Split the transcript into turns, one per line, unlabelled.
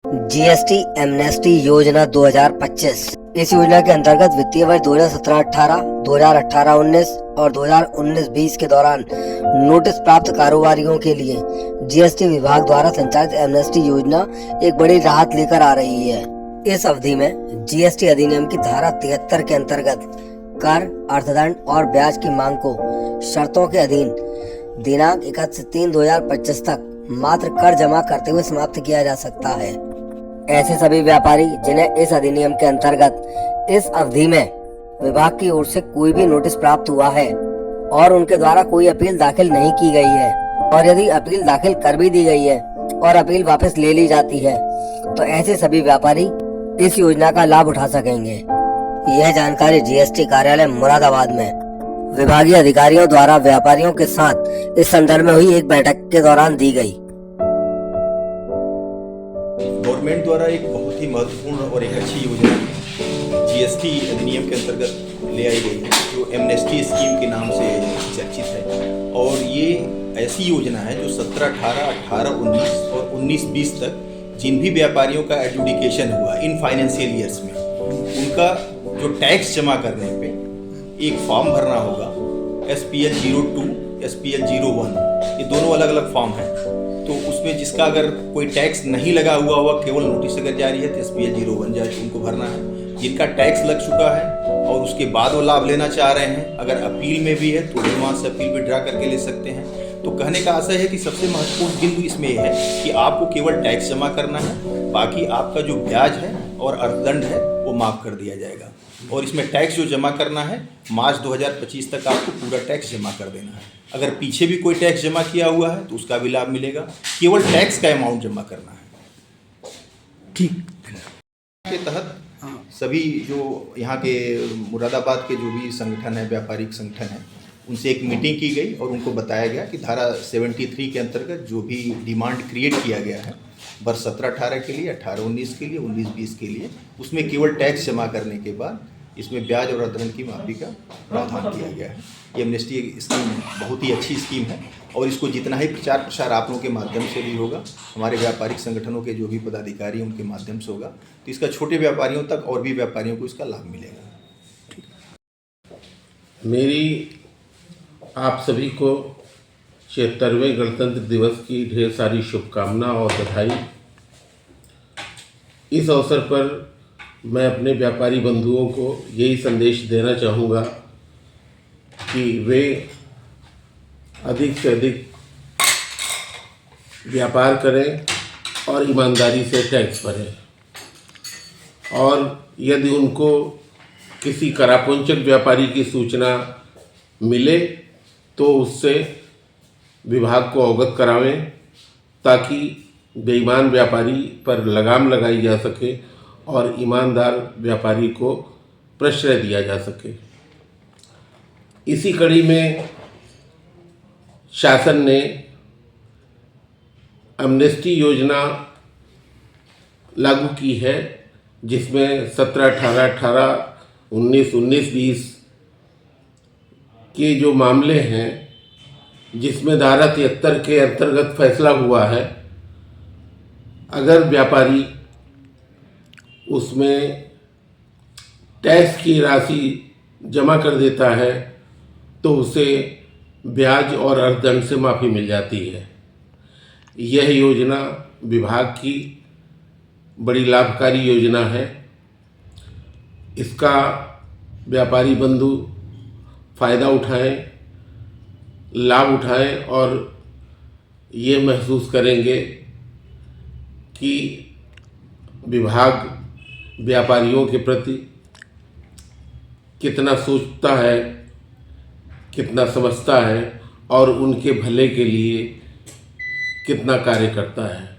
GST amnesty योजना 2025। इस योजना के अंतर्गत वित्तीय वर्ष 2017-18, 2018-19 और 2019-20 के दौरान नोटिस प्राप्त कारोबारियों के लिए जीएसटी विभाग द्वारा संचालित एमनेस्टी योजना एक बड़ी राहत लेकर आ रही है। इस अवधि में जीएसटी अधिनियम की धारा 73 के अंतर्गत कर, अर्थदंड और ब्याज की मांग को शर्तों के अधीन दिनांक 31/3/2025 तक मात्र कर जमा करते हुए समाप्त किया जा सकता है। ऐसे सभी व्यापारी जिन्हें इस अधिनियम के अंतर्गत इस अवधि में विभाग की ओर से कोई भी नोटिस प्राप्त हुआ है और उनके द्वारा कोई अपील दाखिल नहीं की गई है, और यदि अपील दाखिल कर भी दी गई है और अपील वापस ले ली जाती है, तो ऐसे सभी व्यापारी इस योजना का लाभ उठा सकेंगे। यह जानकारी जीएसटी कार्यालय मुरादाबाद में विभागीय अधिकारियों द्वारा व्यापारियों के साथ इस संदर्भ में हुई एक बैठक के दौरान दी गई।
गवर्नमेंट द्वारा एक बहुत ही महत्वपूर्ण और एक अच्छी योजना जीएसटी अधिनियम के अंतर्गत ले आई गई है, जो एमनेस्टी स्कीम के नाम से चर्चित है। और ये ऐसी योजना है जो 17-18, 18-19 और 19-20 तक जिन भी व्यापारियों का एडजुडिकेशन हुआ इन फाइनेंशियल ईयर्स में, उनका जो टैक्स जमा करने पे एक फॉर्म भरना होगा। SPL 02, SPL 01, ये दोनों अलग अलग फॉर्म हैं। तो उसमें जिसका अगर कोई टैक्स नहीं लगा हुआ होगा, केवल नोटिस अगर जारी है तो SPL 01 जाए उनको भरना है। जिनका टैक्स लग चुका है और उसके बाद वो लाभ लेना चाह रहे हैं, अगर अपील में भी है तो वहाँ से अपील विड्रा करके ले सकते हैं। तो कहने का आशय है कि सबसे महत्वपूर्ण बिंदु इसमें यह है कि आपको केवल टैक्स जमा करना है, बाकी आपका जो ब्याज है और अर्थदंड है वो माफ़ कर दिया जाएगा। और इसमें टैक्स जो जमा करना है मार्च 2025 तक आपको पूरा टैक्स जमा कर देना है। अगर पीछे भी कोई टैक्स जमा किया हुआ है तो उसका भी लाभ मिलेगा, केवल टैक्स का अमाउंट जमा करना है।
ठीक
के तहत सभी जो यहाँ के मुरादाबाद के जो भी संगठन है, व्यापारिक संगठन है, उनसे एक मीटिंग की गई और उनको बताया गया कि धारा 73 के अंतर्गत जो भी डिमांड क्रिएट किया गया है वर्ष 17-18 के लिए, 18-19 के लिए, 19-20 के लिए, उसमें केवल टैक्स जमा करने के बाद इसमें ब्याज और अर्थदंड की माफी का प्रावधान किया गया है। ये एमनेस्टी स्कीम बहुत ही अच्छी स्कीम है और इसको जितना ही प्रचार प्रसार आप लोगों के माध्यम से भी होगा, हमारे व्यापारिक संगठनों के जो भी पदाधिकारी उनके माध्यम से होगा, तो इसका छोटे व्यापारियों तक और भी व्यापारियों को इसका लाभ मिलेगा।
मेरी आप सभी को 76वें गणतंत्र दिवस की ढेर सारी शुभकामना और बधाई। इस अवसर पर मैं अपने व्यापारी बंधुओं को यही संदेश देना चाहूँगा कि वे अधिक से अधिक व्यापार करें और ईमानदारी से टैक्स भरें, और यदि उनको किसी करापुंचक व्यापारी की सूचना मिले तो उससे विभाग को अवगत करावें, ताकि बेईमान व्यापारी पर लगाम लगाई जा सके और ईमानदार व्यापारी को प्रश्रय दिया जा सके। इसी कड़ी में शासन ने एमनेस्टी योजना लागू की है, जिसमें 17-18, 19-20 के जो मामले हैं, जिसमें धारा 73 के अंतर्गत फैसला हुआ है, अगर व्यापारी उसमें टैक्स की राशि जमा कर देता है तो उसे ब्याज और अर्थदंड से माफ़ी मिल जाती है। यह योजना विभाग की बड़ी लाभकारी योजना है। इसका व्यापारी बंधु फ़ायदा उठाएं, लाभ उठाएं और ये महसूस करेंगे कि विभाग व्यापारियों के प्रति कितना सोचता है, कितना समझता है और उनके भले के लिए कितना कार्य करता है।